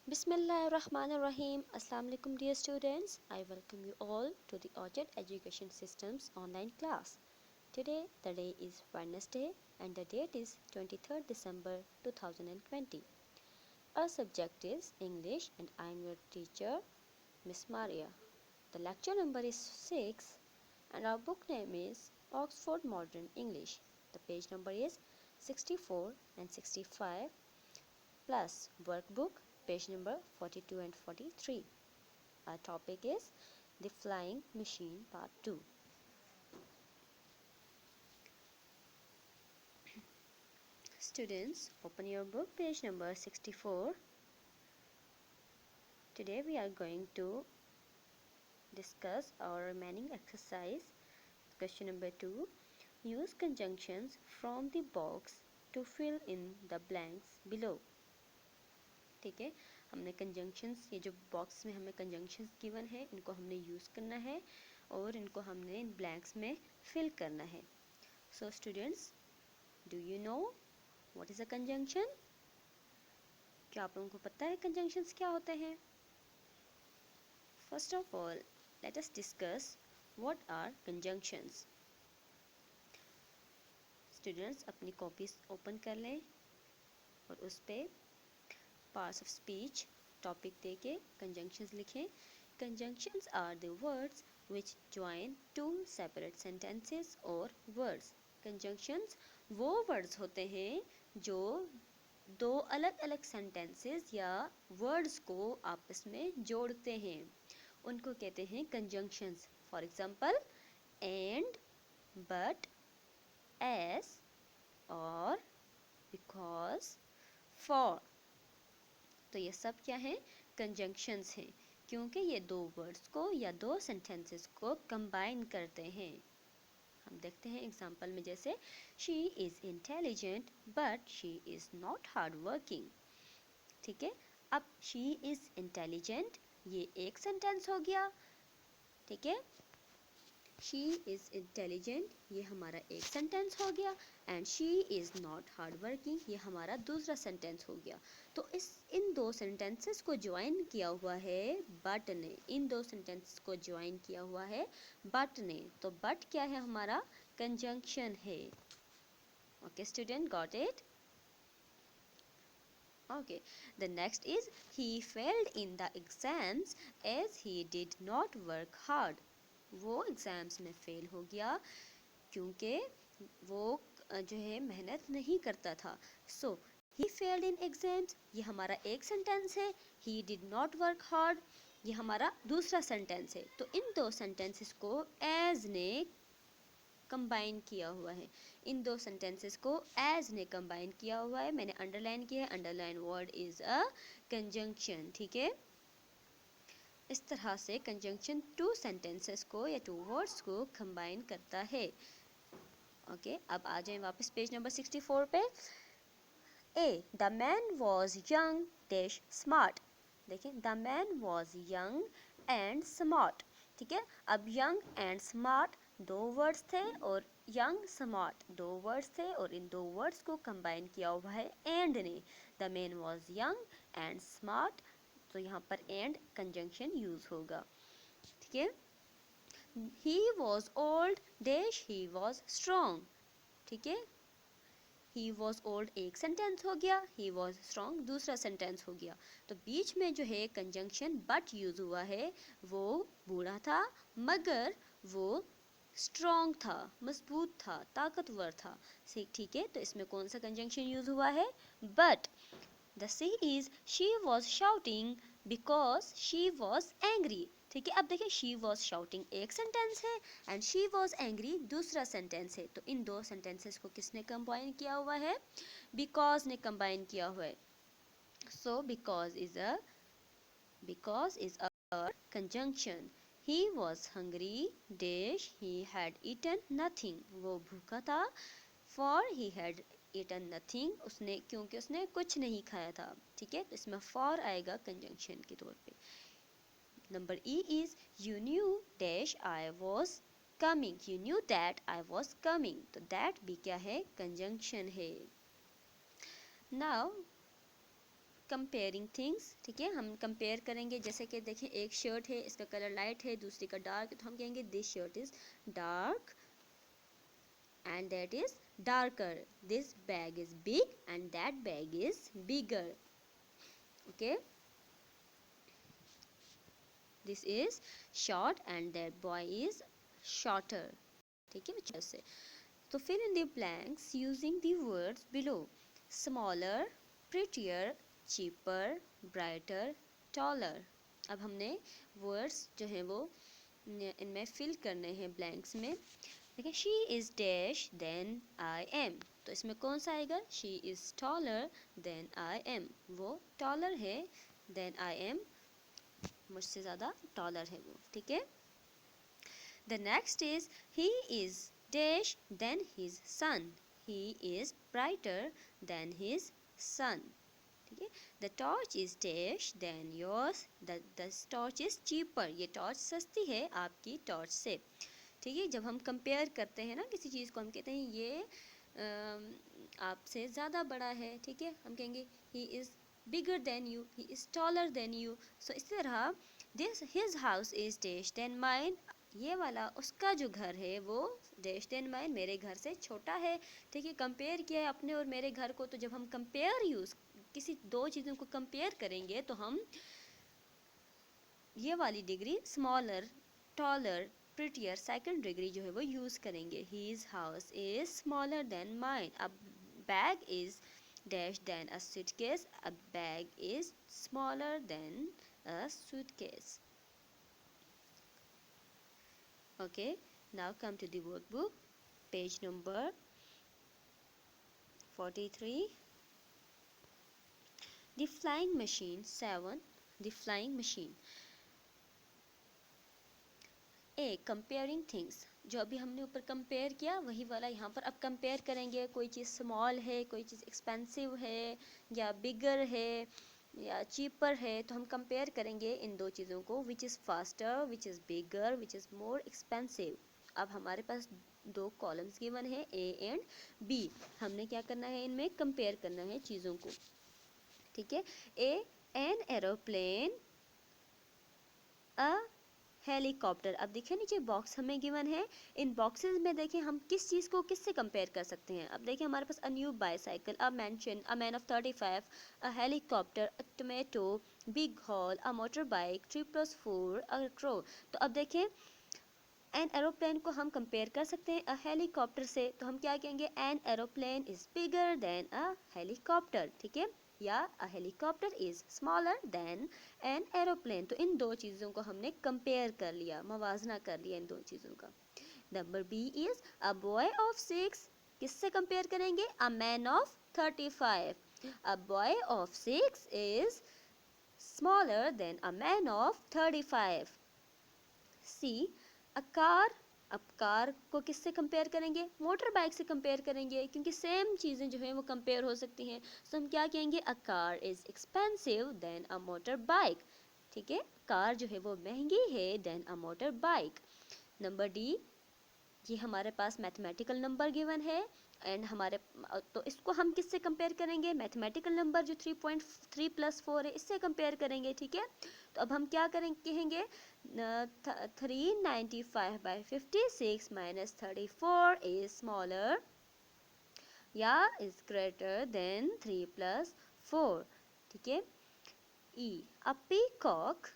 Bismillahirrahmanirrahim. Assalamu alaikum dear students. I welcome you all to the Orchid Education Systems online class. Today the day is Wednesday and the date is 23rd December 2020. Our subject is English and I am your teacher Miss Maria. The lecture number is 6 and our book name is Oxford Modern English. The page number is 64 and 65 plus workbook page number 42 and 43. Our topic is the flying machine part 2. Students, open your book page number 64. Today we are going to discuss our remaining exercise. Question number 2. Use conjunctions from the box to fill in the blanks below. ठीक है, हमने conjunctions, ये जो box में हमें conjunctions given है, इनको हमने यूज़ करना है और इनको हमने इन ब्लैंक्स में फिल करना है. So students, do you know what is a conjunction? क्या आप लोगों को पता है कंजंक्शंस क्या होते हैं? First of all let us discuss what are conjunctions. Students अपनी कॉपीज ओपन कर लें और उस पर पार्ट्स ऑफ स्पीच टॉपिक दे के कंजंक्शंस लिखें. Conjunctions are the words which join two separate sentences or words. Conjunctions वो वर्ड्स होते हैं जो दो अलग अलग सेंटेंसेस या वर्ड्स को आपस में जोड़ते हैं, उनको कहते हैं conjunctions. For example and, but, S और बिकॉज, फॉर. तो ये सब क्या है? कंजंक्शंस हैं, क्योंकि ये दो वर्ड्स को या दो सेंटेंसेस को कंबाइन करते हैं. हम देखते हैं एग्जांपल में, जैसे she is intelligent but she is not hard working. ठीक है, अब शी इज़ इंटेलिजेंट ये एक सेंटेंस हो गया. ठीक है, शी इज़ इंटेलिजेंट ये हमारा एक सेंटेंस हो गया and she is not hard working ये हमारा दूसरा सेंटेंस हो गया. तो इन दो सेंटेंसेस को ज्वाइन किया हुआ है बट ने. इन दो सेंटेंसेस को ज्वाइन किया हुआ है बट ने. तो बट क्या है? हमारा कंजंक्शन है. Okay student, got it? Okay, the next is he failed in the exams as he did not work hard. वो एग्ज़ाम्स में फेल हो गया क्योंकि वो जो है मेहनत नहीं करता था. सो ही फेल्ड इन एग्जाम्स ये हमारा एक सेंटेंस है. He did not work hard ये हमारा दूसरा सेंटेंस है. तो इन दो सेंटेंसेस को एज ने कंबाइन किया हुआ है. इन दो सेंटेंसेस को एज ने कंबाइन किया हुआ है. मैंने अंडरलाइन किया है. Underline word is a conjunction. ठीक है, इस तरह से कंजंक्शन टू सेंटेंसेस को या टू वर्ड्स को कंबाइन करता है. ओके, अब आ जाएं वापस पेज नंबर 64 पे. A, the man was young dash smart. देखिए, the man was young and smart. ठीक है, अब यंग एंड स्मार्ट दो वर्ड्स थे और यंग स्मार्ट दो वर्ड्स थे और इन दो वर्ड्स को कंबाइन किया हुआ है एंड ने. The man was young and smart, तो यहाँ पर एंड कंजंक्शन यूज होगा. ठीक है, he was old dash he was strong. ठीक है, ही वॉज ओल्ड एक सेंटेंस हो गया, ही वॉज स्ट्रॉन्ग दूसरा सेंटेंस हो गया. तो बीच में जो है कंजंक्शन बट यूज हुआ है, वो बूढ़ा था मगर वो स्ट्रॉन्ग था, मजबूत था, ताकतवर था. ठीक है, तो इसमें कौन सा कंजंक्शन यूज हुआ है? But. The C is she was shouting because she was angry. ठीक है, अब देखिए शी वॉज शाउटिंग एक सेंटेंस है एंड शी वॉज एंग्री दूसरा सेंटेंस है. तो इन दो सेंटेंसेस को किसने कंबाइन किया हुआ है? बिकॉज ने कंबाइन किया हुआ है. So because is a conjunction. He was hungry dash he had eaten nothing. वो भूखा था. For he had eaten nothing उसने, क्योंकि उसने कुछ नहीं खाया था. ठीक है, तो इसमें फॉर आएगा कंजंक्शन के तौर पे. Number E is you new dash I was coming. You knew that I was coming. तो दैट भी क्या है? कंजंक्शन है. नाउ कंपेयरिंग थिंग्स, ठीक है। हम कंपेयर करेंगे, जैसे कि देखें एक शर्ट है, इसका कलर लाइट है, दूसरी का डार्क है, तो हम कहेंगे this shirt is dark and that is darker. This bag is big and that bag is bigger. Okay, this is short and that boy is shorter. ठीक है बच्चों से, तो fill in the blanks using the words below. Smaller, prettier, cheaper, brighter, taller. अब हमने words जो हैं वो इनमें fill करने हैं blanks में। देखिए she is dash than I am, तो इसमें कौन सा आएगा? She is taller than I am, वो टॉलर है देन आई एम, मुझसे ज़्यादा टॉलर है वो, ठीक है। The next is he is dash than his son, he is brighter than his son, ठीक है। The torch is dash than yours, the torch is cheaper, ये टॉर्च सस्ती है आपकी टॉर्च से, ठीक है। जब हम कंपेयर करते हैं ना किसी चीज़ को, हम कहते हैं ये आपसे ज़्यादा बड़ा है, ठीक है, हम कहेंगे he is bigger than you, he is taller than you. So इसी तरह this his house is dash than mine, ये वाला उसका जो घर है वो डैश देन माइन, मेरे घर से छोटा है, ठीक है। कंपेयर किया है अपने और मेरे घर को, तो जब हम कंपेयर यूज़ किसी दो चीज़ों को कंपेयर करेंगे तो हम ये वाली degree smaller, taller, prettier, second degree जो है वो यूज़ करेंगे। His house is smaller than mine, a bag is dash than a suitcase, a bag is smaller than a suitcase. Okay, now come to the workbook, page number 43. The flying machine 7. The flying machine. A comparing things, जो अभी हमने ऊपर compare किया वही वाला यहाँ पर अब कंपेयर करेंगे। कोई चीज़ स्मॉल है, कोई चीज़ एक्सपेंसिव है, या बिगर है, या चीपर है, तो हम कंपेयर करेंगे इन दो चीज़ों को, which is faster, which is bigger, which is more expensive. अब हमारे पास दो कॉलम्स गिवन है ए एंड बी, हमने क्या करना है, इनमें कंपेयर करना है चीज़ों को, ठीक है। A an aeroplane, a helicopter. अब देखिए नीचे बॉक्स हमें गिवन है, इन बॉक्सेस में देखिए हम किस चीज़ को किससे कंपेयर कर सकते हैं। अब देखिए हमारे पास a new bicycle, a mansion, a man of 35, a helicopter, a tomato, big hall, a motor bike, 3+4, a crow. तो अब देखें एन एरोप्लेन को हम कंपेयर कर सकते हैं अ हेलीकॉप्टर से, तो हम क्या कहेंगे, an aeroplane is bigger than a helicopter, ठीक है, या a helicopter is smaller then an aeroplane. तो इन दो चीज़ों को हमने कंपेयर कर लिया, मवाजना कर लिया इन दो चीज़ों का। Number B is a boy of 6, किससे कंपेयर करेंगे, a man of 35, a boy of 6 is smaller than a man of 35। C a car, अब कार को किससे कंपेयर करेंगे, मोटर बाइक से कंपेयर करेंगे, क्योंकि सेम चीज़ें जो हैं वो कंपेयर हो सकती हैं। तो हम क्या कहेंगे, a car is expensive than a motor bike, ठीक है, कार जो है वो महंगी है than a motor bike. Number D, ये हमारे पास मैथमेटिकल नंबर गिवन है एंड हमारे, तो इसको हम किससे कंपेयर करेंगे, मैथमेटिकल नंबर जो 3.3 + 4 है इससे कंपेयर करेंगे, ठीक है। तो अब हम क्या कहेंगे 395/56 - 34 इज स्मॉलर या इज ग्रेटर देन 3 + 4, ठीक है। E. A peacock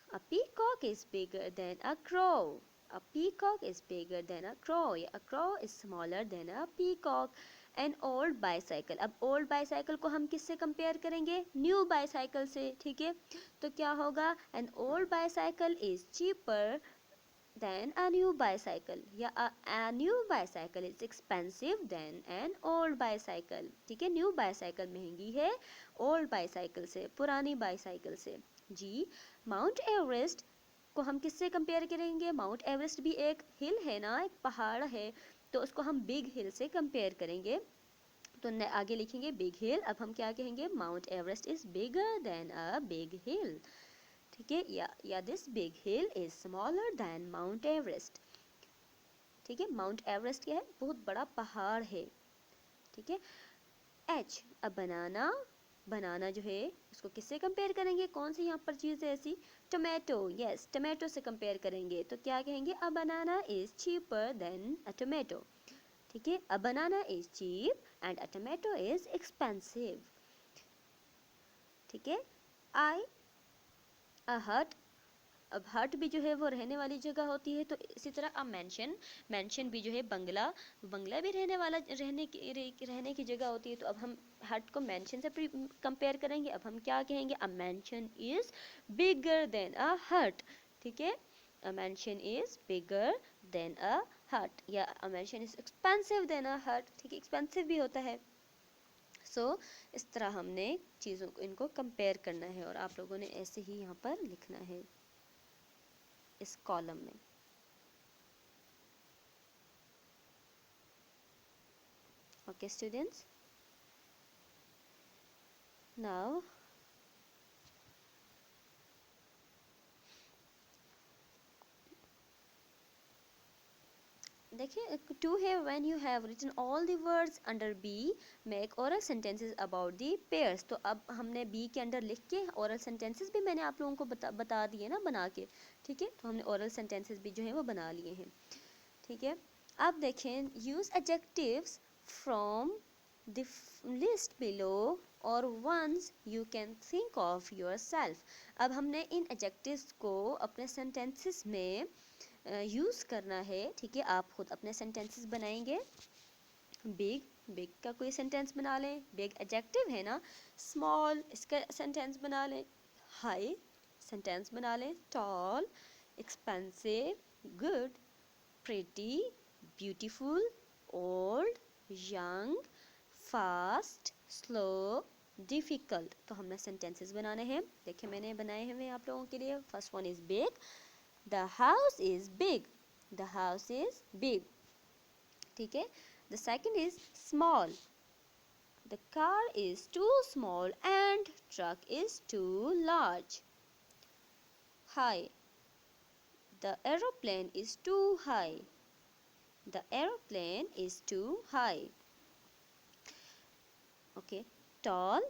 is bigger than a crow. A peacock is bigger than a crow. A crow is smaller than a peacock. An old bicycle. अब old bicycle को हम किससे compare करेंगे, new bicycle से, ठीक है। तो क्या होगा, an old bicycle is cheaper than a new bicycle, या a new bicycle is expensive than an old bicycle, ठीक है। न्यू बाईसाइकिल महंगी है ओल्ड बाईसाइकिल से, पुरानी बाईसाइकिल से। जी, माउंट एवरेस्ट को हम किससे कंपेयर करेंगे, माउंट एवरेस्ट भी एक हिल है ना, एक पहाड़ है, तो उसको हम बिग हिल से कंपेयर करेंगे। तो आगे लिखेंगे बिग हिल, अब हम क्या कहेंगे, Mount Everest is bigger than a big hill, ठीक है, या this big hill is smaller than Mount Everest, ठीक है। माउंट एवरेस्ट क्या है, बहुत बड़ा पहाड़ है, ठीक है। एच, अ बनाना, बनाना जो है उसको किससे कंपेयर करेंगे, कौन सी यहाँ पर चीज़ है ऐसी, टोमेटो, यस टोमेटो से कंपेयर करेंगे तो क्या कहेंगे, a banana is cheaper than a tomato. ठीक है, a banana is cheap and a tomato is expensive. ठीक है, आई अ हट, अब हट भी जो है वो रहने वाली जगह होती है, तो इसी तरह अब मेंशन, मेंशन भी जो है बंगला, बंगला भी रहने वाला, रहने की जगह होती है, तो अब हम हट को मेंशन से कंपेयर करेंगे। अब हम क्या कहेंगे, a mansion is bigger than a hut. ठीक है, a mansion is bigger than a hut, या a mansion is expensive than a hut. ठीक है, एक्सपेंसिव भी होता है। इस तरह हमने चीज़ों को, इनको कंपेयर करना है, और आप लोगों ने ऐसे ही यहाँ पर लिखना है इस कॉलम में। Okay students, now देखिए, टू है when you have written all the words under B make oral sentences about the pairs। तो अब हमने B के अंदर लिख के oral sentences भी मैंने आप लोगों को बता दिए ना बना के। ठीक है, तो हमने oral sentences भी जो है वो बना लिए हैं। ठीक है, अब देखें, use adjectives from the list below or ones you can think of yourself। अब हमने इन adjectives को अपने sentences में यूज़ करना है। ठीक है, आप खुद अपने सेंटेंसेस बनाएंगे। बिग, बिग का कोई सेंटेंस बना लें, बिग एडजेक्टिव है ना। स्मॉल, इसका सेंटेंस बना लें। हाई, सेंटेंस बना लें। Tall, expensive, good, pretty, beautiful, old, young, fast, slow, difficult. तो हमने सेंटेंसेस बनाने हैं। देखिए मैंने बनाए हुए आप लोगों के लिए। First one is big, the house is big, the house is big। ठीक है, the second is small, the car is too small and truck is too large। High, the aeroplane is too high, the aeroplane is too high। Okay, tall,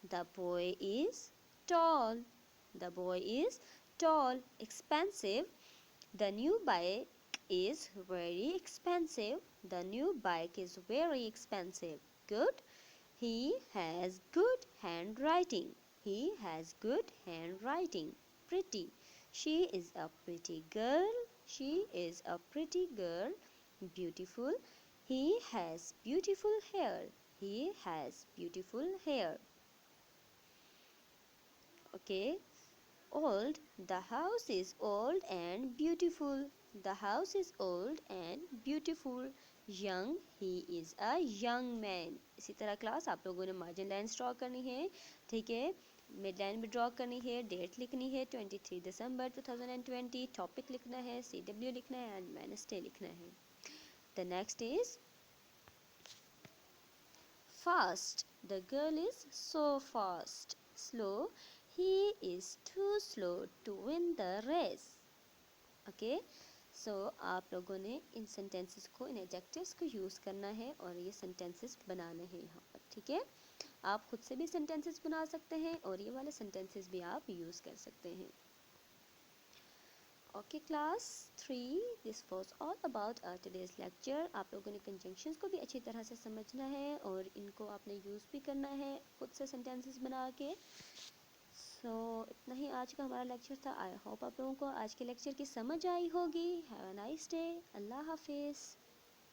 the boy is tall, the boy is tall। Expensive, the new bike is very expensive, the new bike is very expensive। Good, he has good handwriting, he has good handwriting। Pretty, she is a pretty girl, she is a pretty girl। Beautiful, he has beautiful hair, he has beautiful hair। Okay, old, the house is old and beautiful, the house is old and beautiful। Young, he is a young man। इसी तरह class आप लोगों ने margin lines draw करनी है। ठीक है, mid line भी ड्रॉ करनी है, डेट लिखनी है 23 दिसंबर 2020, टॉपिक लिखना है, CW लिखना है एंड वेडनेसडे लिखना है। The next is fast, the girl is so fast। Slow, he is too slow to win the race। Okay, so आप लोगों ने इन सेंटेंसेस को, इन एडजेक्टिव्स को यूज़ करना है और ये सेंटेंसेस बनाने हैं यहाँ पर। ठीक है, आप खुद से भी सेंटेंसेस बना सकते हैं और ये वाले सेंटेंसेस भी आप यूज़ कर सकते हैं। Okay class 3, this was all about today's lecture. आप लोगों ने कंजंक्शंस को भी अच्छी तरह से समझना है और इनको आपने यूज़ भी करना है खुद से सेंटेंसेस बना के। सो इतना ही आज का हमारा लेक्चर था। आई होप आप लोगों को आज के लेक्चर की समझ आई होगी। Have a nice day. Allah हाफिज़।